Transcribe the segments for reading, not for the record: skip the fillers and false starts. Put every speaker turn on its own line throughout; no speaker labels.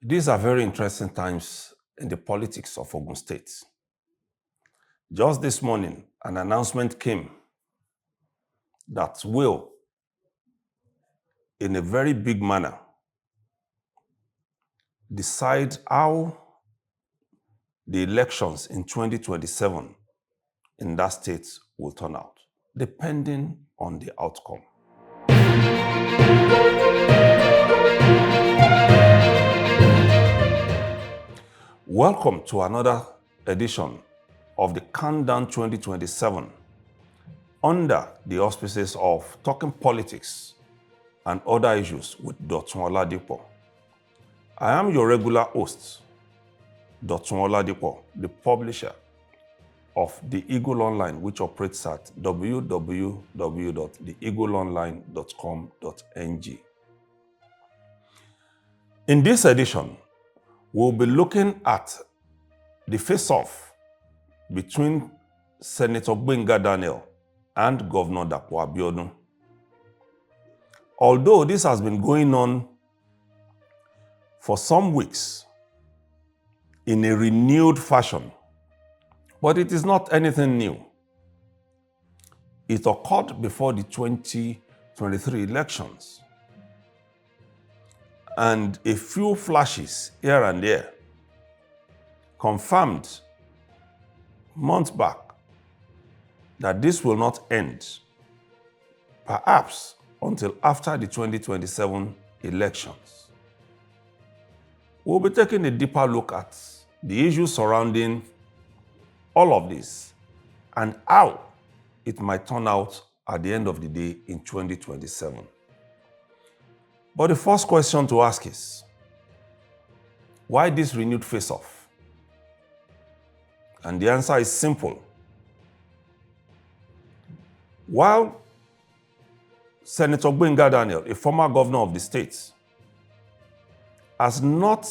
These are very interesting times in the politics of Ogun State. Just this morning, an announcement came that will, in a very big manner, decide how the elections in 2027 in that state will turn out, depending on the outcome. Welcome to another edition of the Countdown 2027 under the auspices of Talking Politics and Other Issues with Dr. Dapo. I am your regular host, Dr. Dapo, the publisher of The Eagle Online, which operates at www.theeagleonline.com.ng. In this edition, we'll be looking at the face-off between Senator Gbenga and Governor Dapo Abiodun. Although this has been going on for some weeks in a renewed fashion, but it is not anything new. It occurred before the 2023 elections. And a few flashes here and there confirmed months back that this will not end, perhaps until after the 2027 elections. We'll be taking a deeper look at the issues surrounding all of this and how it might turn out at the end of the day in 2027. But the first question to ask is, why this renewed face-off? And the answer is simple. While Senator Gbenga, a former governor of the state, has not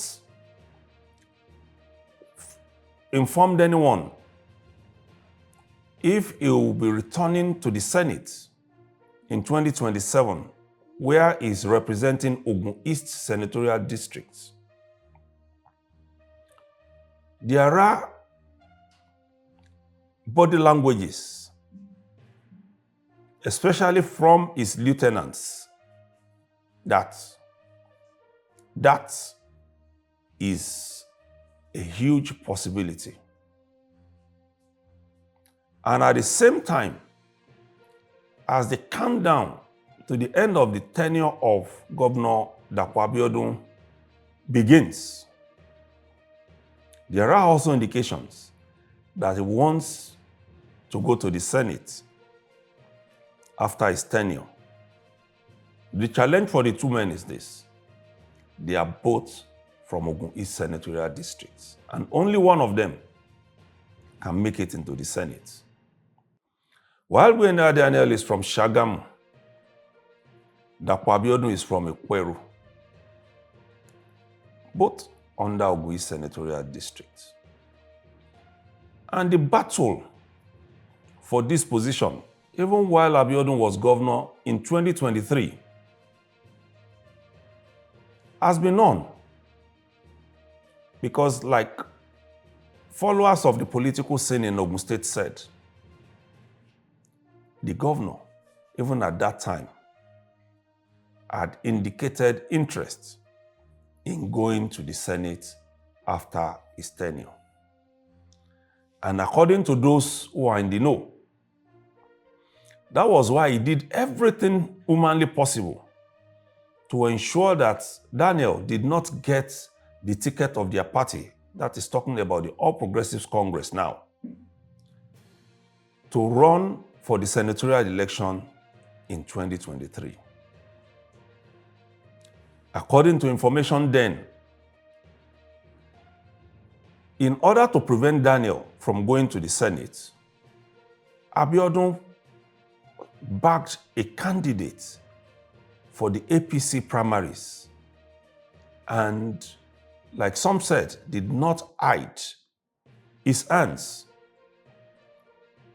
informed anyone if he will be returning to the Senate in 2027, where he is representing Ogun East Senatorial District. There are body languages, especially from his lieutenants, that is a huge possibility. And at the same time, as the countdown to the end of the tenure of Governor Dapo Abiodun begins, there are also indications that he wants to go to the Senate after his tenure. The challenge for the two men is this: they are both from Ogun East Senatorial District, and only one of them can make it into the Senate. While Gbenga is from Shagamu, Dapo Abiodun is from Ekweru, both under Ogun East Senatorial District. And the battle for this position, even while Abiodun was governor in 2023, has been on. Because, like followers of the political scene in Ogun State said, the governor, even at that time, had indicated interest in going to the Senate after his tenure. And according to those who are in the know, that was why he did everything humanly possible to ensure that Daniel did not get the ticket of their party, that is talking about the All Progressives Congress now, to run for the senatorial election in 2023. According to information then, in order to prevent Daniel from going to the Senate, Abiodun backed a candidate for the APC primaries and, like some said, did not hide his hands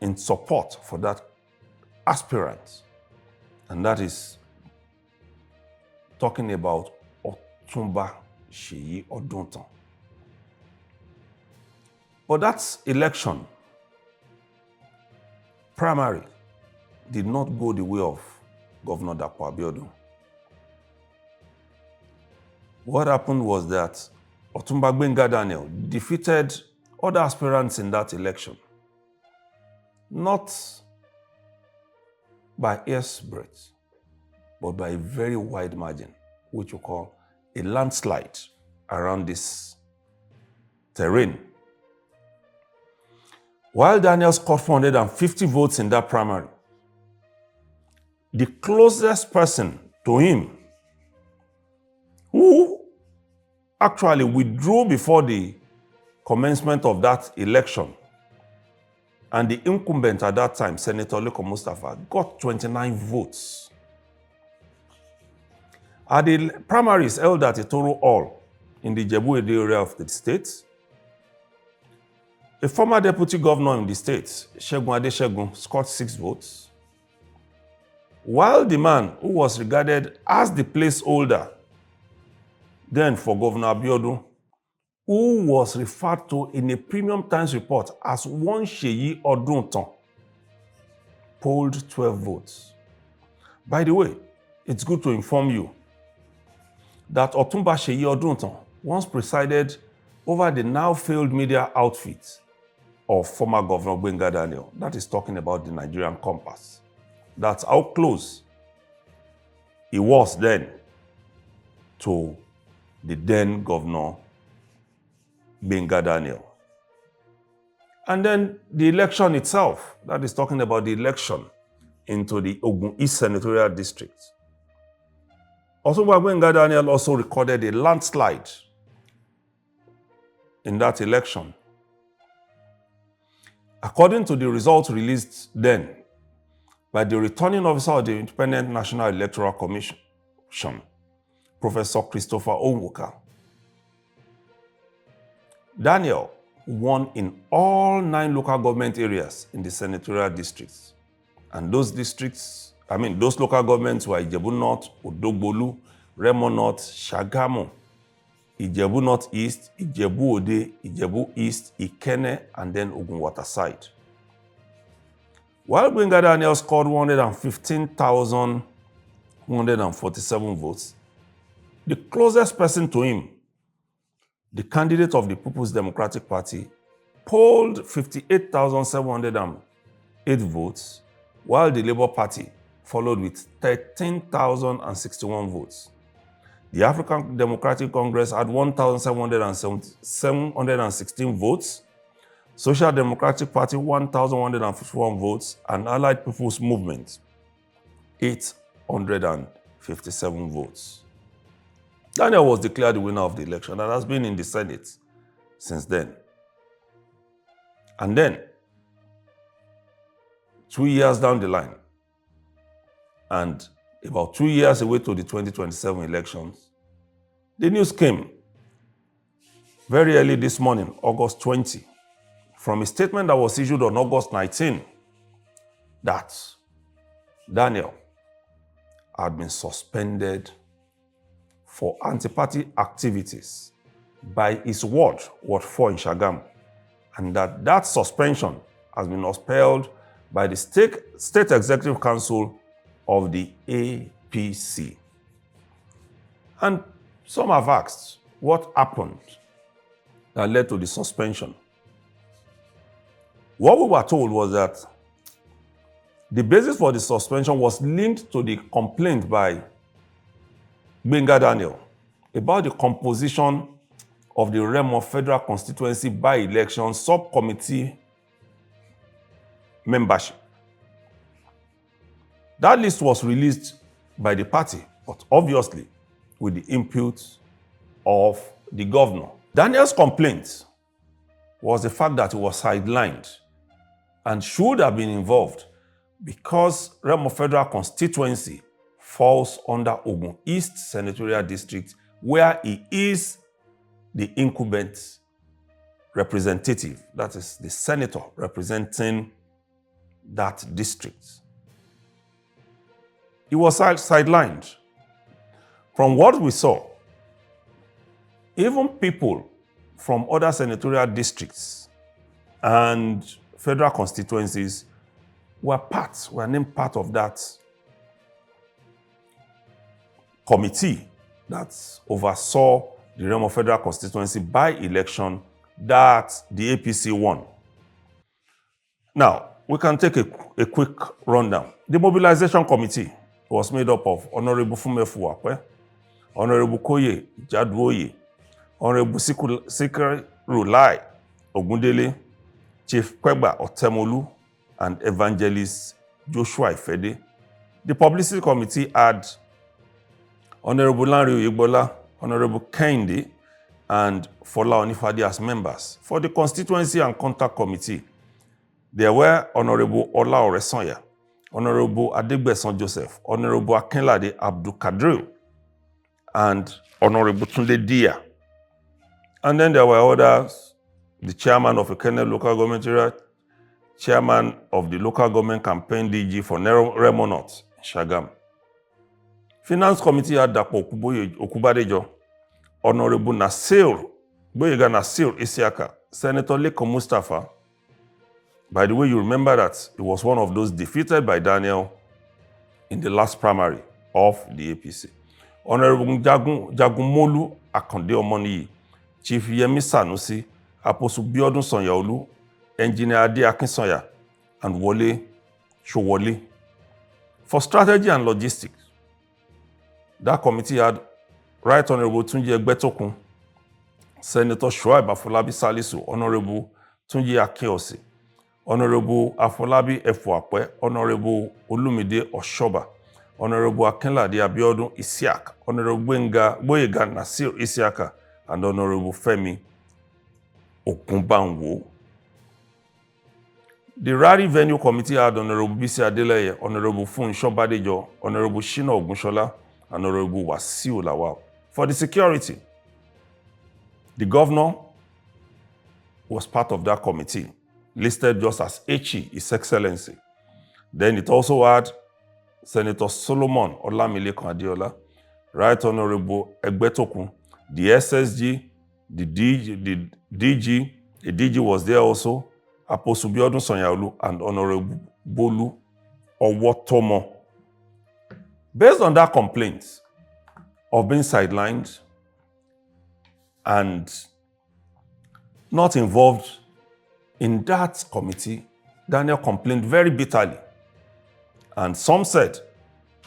in support for that aspirant, and that is talking about Otumba Seyi Oduntan. But that election, primary, did not go the way of Governor Dapo Abiodun. What happened was that Otumba Gbenga Daniel defeated other aspirants in that election, not by hair's breadth, but by a very wide margin, which we call a landslide around this terrain. While Daniel scored 450 votes in that primary, the closest person to him, who actually withdrew before the commencement of that election, and the incumbent at that time, Senator Leko Mustafa, got 29 votes. At the primaries held at Itoro Hall in the Ijebu-Ode area of the state, a former deputy governor in the state, Segun Adeshegun, scored 6 votes, while the man who was regarded as the placeholder then for Governor Abiodun, who was referred to in a Premium Times report as one Seyi Oduntan, polled 12 votes. By the way, it's good to inform you that Otumba Seyi Oduntan once presided over the now failed media outfit of former Governor Gbenga Daniel. That is talking about the Nigerian Compass. That's how close he was then to the then Governor Gbenga Daniel. And then the election itself, that is talking about the election into the Ogun East Senatorial District. Otumba Gbenga Daniel also recorded a landslide in that election. According to the results released then by the returning officer of the Independent National Electoral Commission, Professor Christopher Onwuka, Daniel won in all 9 local government areas in the senatorial districts. And those local governments were Ijebu North, Odogbolu, Remo North, Shagamu, Ijebu North East, Ijebu Ode, Ijebu East, Ikenne, and then Ogun Waterside. While Gbenga Daniel scored 115,147 votes, the closest person to him, the candidate of the People's Democratic Party, polled 58,708 votes, while the Labour Party followed with 13,061 votes. The African Democratic Congress had 1,716 votes, Social Democratic Party 1,151 votes, and Allied People's Movement 857 votes. Daniel was declared the winner of the election and has been in the Senate since then. And then, 2 years down the line, and about 2 years away to the 2027 elections, the news came very early this morning, August 20, from a statement that was issued on August 19, that Daniel had been suspended for anti-party activities by his Ward 4 in Shagamu, and that suspension has been upheld by the State Executive Council of the APC. And some have asked what happened that led to the suspension. What we were told was that the basis for the suspension was linked to the complaint by Gbenga Daniel about the composition of the Remo Federal Constituency by-election subcommittee membership. That list was released by the party, but obviously with the input of the governor. Daniel's complaint was the fact that he was sidelined and should have been involved because Remo Federal Constituency falls under Ogun East Senatorial District, where he is the incumbent representative, that is the senator representing that district. He was sidelined. From what we saw, Even people from other senatorial districts and federal constituencies were named part of that committee that oversaw the realm of federal constituency by election that the APC won. Now, we can take a quick rundown. The mobilization committee was made up of Honorable Fumefu Wakwe, Honorable Koye Jaduoye, Honorable Sikiru Lai Ogundele, Chief Gbenga Otemolu, and Evangelist Joshua Ifede. The publicity committee had Honorable Lanre Oyegbola, Honorable Kehinde, and Fola Onifade as members. For the constituency and contact committee, there were Honorable Ola Oresanya, Honorable Adegbeson Joseph, Honorable Akinlade Abdul Kadri, and Honorable Tunde Dia. And then there were others, the chairman of Ekene local government area, chairman of the local government campaign DG for Remo North, Shagam. Finance committee had Dapo Okubadejo, Honorable Gbenga Nasir Isiaka, Senator Leko Mustafa. By the way, you remember that he was one of those defeated by Daniel in the last primary of the APC. Honorable Jagumolu Akonde Omoniyi, Chief Yemi Sanusi, Apostle Abiodun Sonyaolu, Engineer Ade Akinsanya, and Wole Showole. For strategy and logistics, that committee had Right Honorable Tunji Egbetokun, Senator Shuaib Afolabi Salisu, Honorable Tunji Akinosi, Honorable Afolabi Efuapwe, Honorable Olumide Oshoba, Honorable Akinlade Abiodun Isiaka, Honorable Gbenga Nasir Isiaka, and Honorable Femi Okunbanwo. The Rally Venue Committee had Honorable Bisi Adeleye, Honorable Funsho Badejo, Honorable Shina Ogunshola, and Honorable Wasiu Lawal. For the security, the governor was part of that committee, listed just as HE, His Excellency. Then it also had Senator Solomon Olamilekan Adeola, Right Honorable Egbetokun, the SSG, the DG was there also, Apostle Abiodun Sonyaolu, and Honorable Bolu Owotomo. Based on that complaint of being sidelined and not involved in that committee, Daniel complained very bitterly. And some said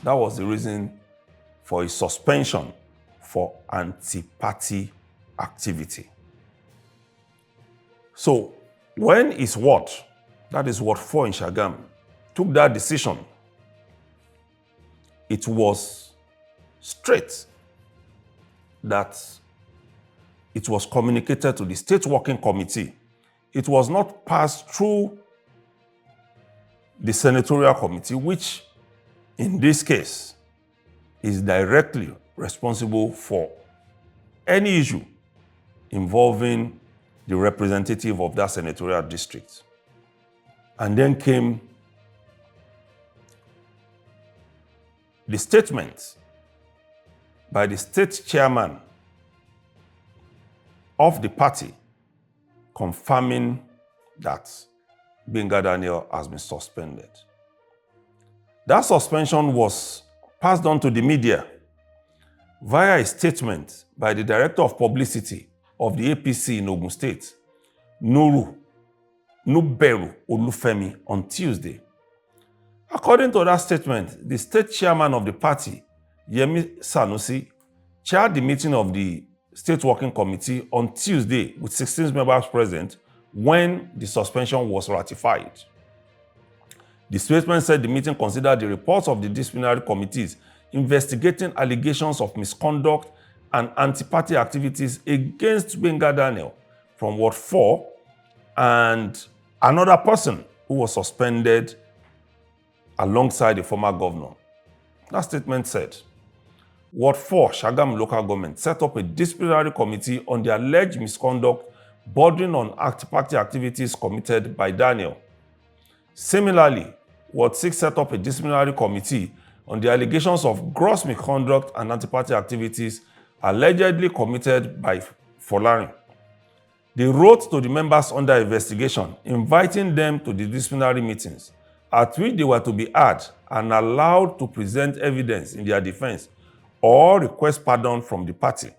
that was the reason for his suspension for anti-party activity. So when his ward, that is Ward 4 in Shagam, took that decision, it was straight that it was communicated to the State Working Committee. It was not passed through the Senatorial Committee, which in this case is directly responsible for any issue involving the representative of that senatorial district. And then came the statement by the state chairman of the party confirming that Gbenga Daniel has been suspended. That suspension was passed on to the media via a statement by the Director of Publicity of the APC in Ogun State, Nuberu Olufemi, on Tuesday. According to that statement, the state chairman of the party, Yemi Sanusi, chaired the meeting of the State Working Committee on Tuesday with 16 members present when the suspension was ratified. The statement said the meeting considered the reports of the disciplinary committees investigating allegations of misconduct and anti-party activities against Gbenga Daniel from Ward 4 and another person who was suspended alongside the former governor. That statement said, Ward 4, Shagam local government, set up a disciplinary committee on the alleged misconduct bordering on anti-party activities committed by Daniel. Similarly, Ward 6 set up a disciplinary committee on the allegations of gross misconduct and anti-party activities allegedly committed by Folarin. They wrote to the members under investigation, inviting them to the disciplinary meetings, at which they were to be heard and allowed to present evidence in their defense or request pardon from the party.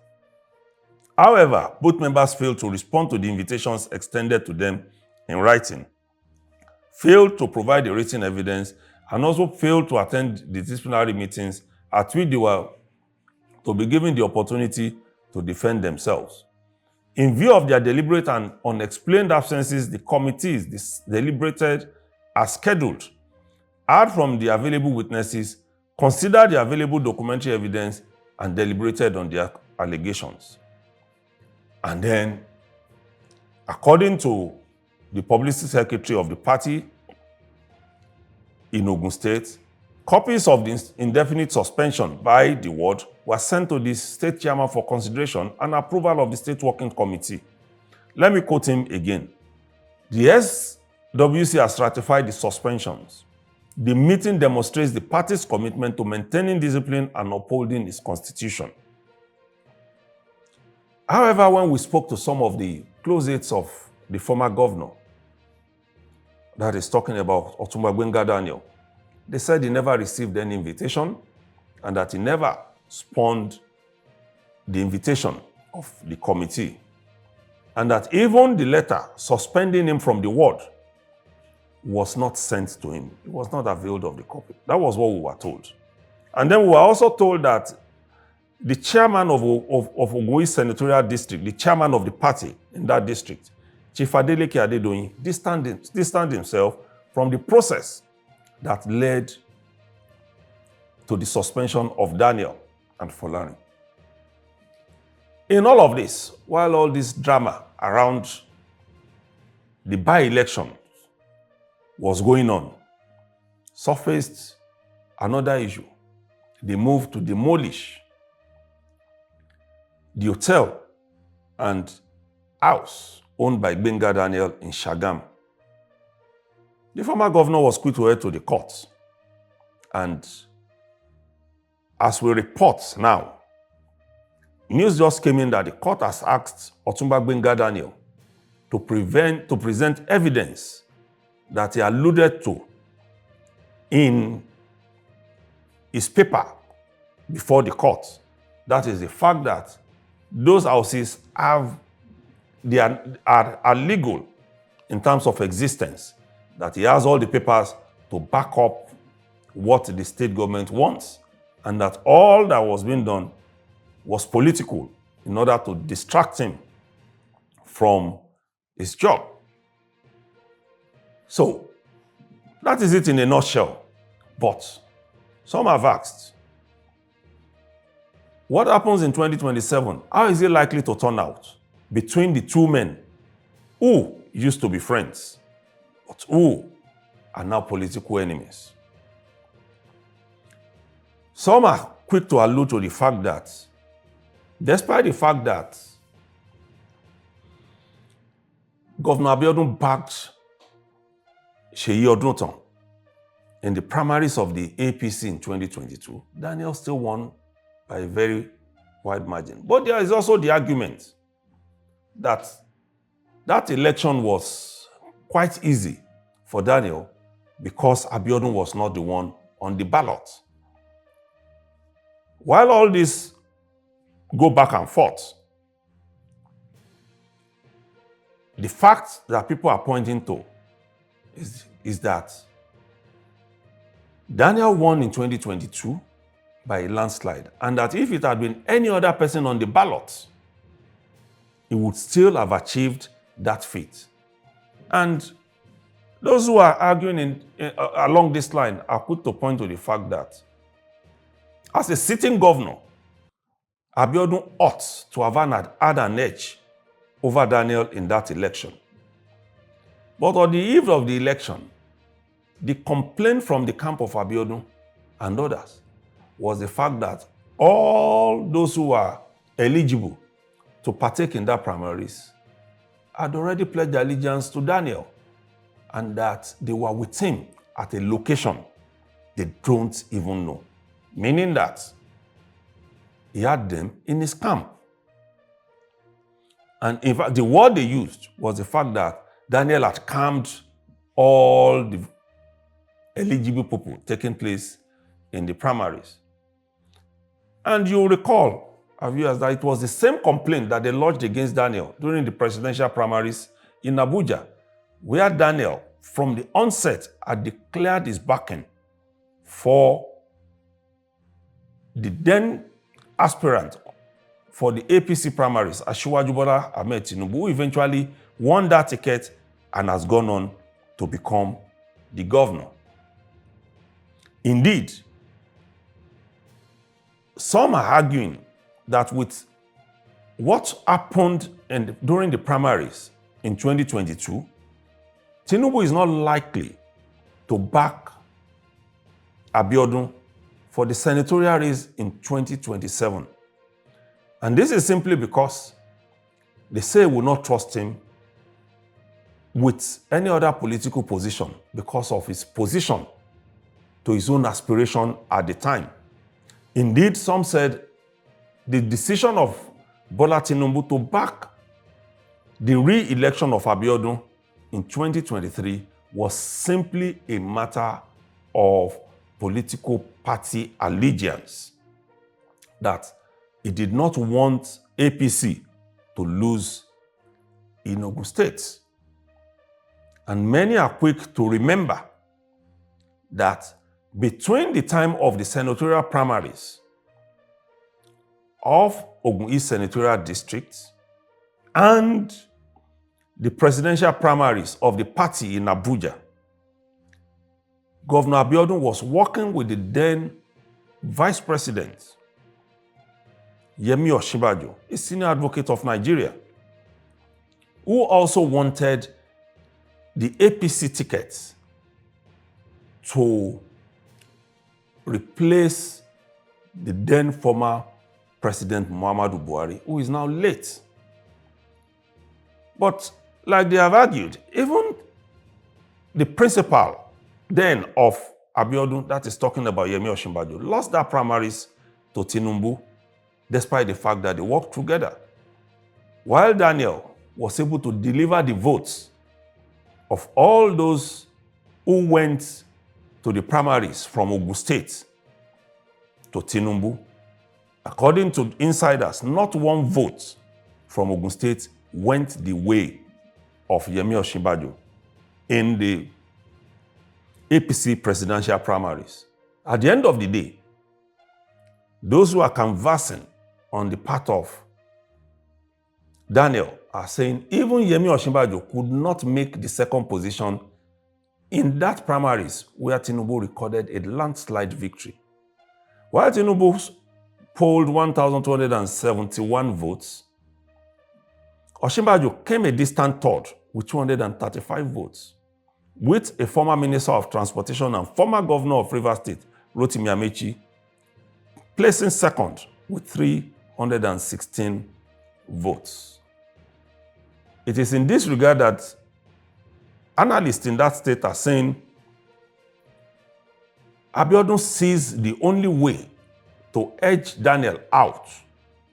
However, both members failed to respond to the invitations extended to them in writing, failed to provide the written evidence, and also failed to attend the disciplinary meetings at which they were to be given the opportunity to defend themselves. In view of their deliberate and unexplained absences, the committees deliberated as scheduled, heard from the available witnesses, considered the available documentary evidence, and deliberated on their allegations. And then, according to the publicity secretary of the party in Ogun State, copies of the indefinite suspension by the ward were sent to the state chairman for consideration and approval of the state working committee. Let me quote him again. The SWC has ratified the suspensions. The meeting demonstrates the party's commitment to maintaining discipline and upholding its constitution. However, when we spoke to some of the close aides of the former governor, that is talking about Otumba Gbenga Daniel, they said he never received any invitation and that he never spawned the invitation of the committee, and that even the letter suspending him from the ward was not sent to him. It was not availed of the copy. That was what we were told. And then we were also told that the chairman of Ogoyi Senatorial District, the chairman of the party in that district, Chief Adeleke Adedoyin, distanced himself from the process that led to the suspension of Daniel and Folarin. In all of this, while all this drama around the by-election was going on, surfaced another issue. They moved to demolish the hotel and house owned by Gbenga Daniel in Shagam. The former governor was quick to head to the court. And as we report now, news just came in that the court has asked Otumba Gbenga Daniel to present evidence that he alluded to in his paper before the court. That is the fact that those houses are legal in terms of existence, that he has all the papers to back up what the state government wants, and that all that was being done was political in order to distract him from his job. So, that is it in a nutshell. But some have asked, what happens in 2027? How is it likely to turn out between the two men who used to be friends, but who are now political enemies? Some are quick to allude to the fact that, despite the fact that Governor Abiodun backed Seyi Odunotan in the primaries of the APC in 2022, Daniel still won by a very wide margin. But there is also the argument that that election was quite easy for Daniel because Abiodun was not the one on the ballot. While all this go back and forth, the fact that people are pointing to is that Daniel won in 2022 by a landslide, and that if it had been any other person on the ballot, he would still have achieved that feat. And those who are arguing along this line are quick to point to the fact that as a sitting governor, Abiodun ought to have had an edge over Daniel in that election. But on the eve of the election, the complaint from the camp of Abiodun and others was the fact that all those who were eligible to partake in that primaries had already pledged allegiance to Daniel, and that they were with him at a location they don't even know. Meaning that he had them in his camp. And in fact, the word they used was the fact that Daniel had calmed all the eligible people taking place in the primaries. And you'll recall, viewers, that it was the same complaint that they lodged against Daniel during the presidential primaries in Abuja, where Daniel, from the onset, had declared his backing for the then aspirant for the APC primaries, Asiwaju Bola Ahmed Tinubu, who eventually won that ticket and has gone on to become the governor. Indeed, some are arguing that with what happened during the primaries in 2022, Tinubu is not likely to back Abiodun for the senatorial race in 2027. And this is simply because they say they will not trust him with any other political position because of his position to his own aspiration at the time. Indeed, some said the decision of Bola Tinubu to back the re-election of Abiodun in 2023 was simply a matter of political party allegiance, that he did not want APC to lose in Ogun State. And many are quick to remember that between the time of the senatorial primaries of Ogun East Senatorial District and the presidential primaries of the party in Abuja, Governor Abiodun was working with the then Vice President, Yemi Osinbajo, a senior advocate of Nigeria, who also wanted the APC ticket to replace the then former President Muhammadu Buhari, who is now late. But like they have argued, even the principal then of Abiodun, that is talking about Yemi Osinbajo, lost that primaries to Tinubu, despite the fact that they worked together. While Daniel was able to deliver the votes of all those who went to the primaries from Ogun State to Tinubu, according to insiders, not one vote from Ogun State went the way of Yemi Osinbajo in the APC presidential primaries. At the end of the day, those who are canvassing on the part of Daniel are saying even Yemi Osinbajo could not make the second position in that primaries where Tinubu recorded a landslide victory. While Tinubu polled 1,271 votes, Osinbajo came a distant third with 235 votes, with a former Minister of Transportation and former Governor of Rivers State, Rotimi Amechi, placing second with 316 votes. It is in this regard that analysts in that state are saying Abiodun sees the only way to edge Daniel out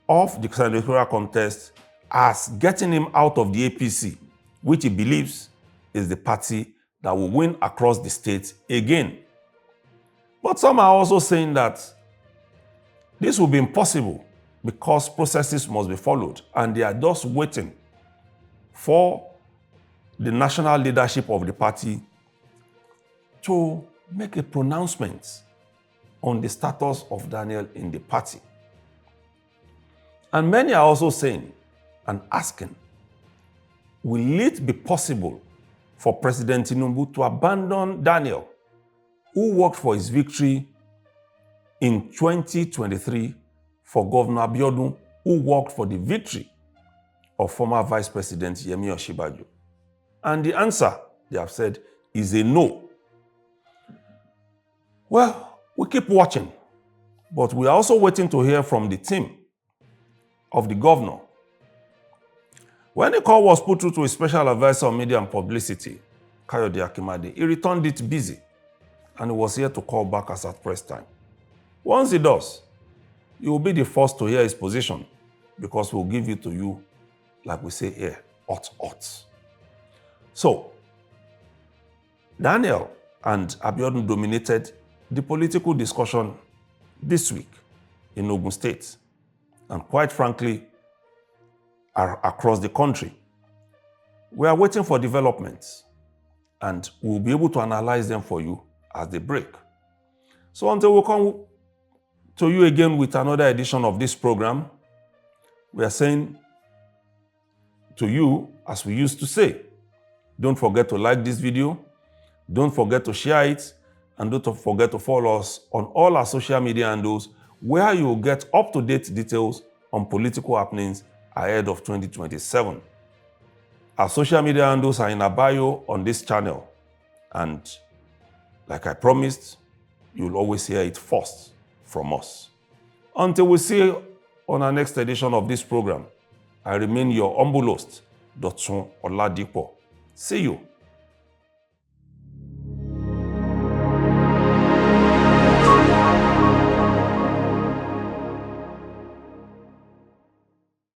of the senatorial contest as getting him out of the APC, which he believes is the party that will win across the state again. But some are also saying that this will be impossible because processes must be followed, and they are just waiting for the national leadership of the party to make a pronouncement on the status of Daniel in the party. And many are also saying and asking, will it be possible for President Tinubu to abandon Daniel, who worked for his victory in 2023, for Governor Abiodun, who worked for the victory of former Vice President Yemi Osinbajo? And the answer, they have said, is a no. Well, we keep watching, but we are also waiting to hear from the team of the governor. When the call was put through to a special advisor on media and publicity, Kayode Akimade, he returned it busy, and he was here to call back as at press time. Once he does, you will be the first to hear his position, because we'll give it to you like we say here, hot, hot. So, Daniel and Abiodun dominated the political discussion this week in Ogun State, and quite frankly, across the country. We are waiting for developments, and we'll be able to analyze them for you as they break. So until we come to you again with another edition of this program, we are saying to you, as we used to say, don't forget to like this video, don't forget to share it, and don't forget to follow us on all our social media handles where you will get up-to-date details on political happenings ahead of 2027. Our social media handles are in our bio on this channel, and like I promised, you'll always hear it first from us. Until we see you on our next edition of this program, I remain your humble host, Dr. Oladipo. See you.